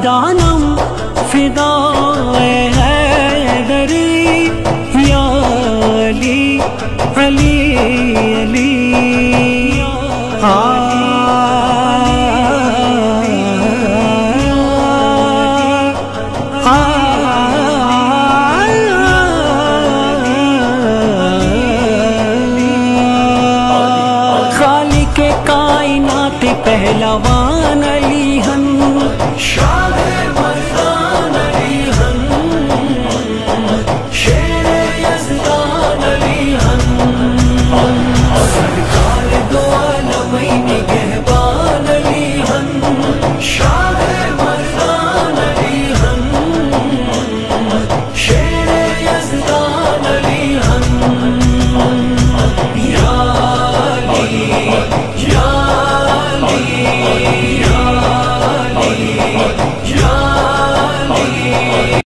دانم فدائے حیدری یا علی علی علی خالق کائنات پہلوان علی ہن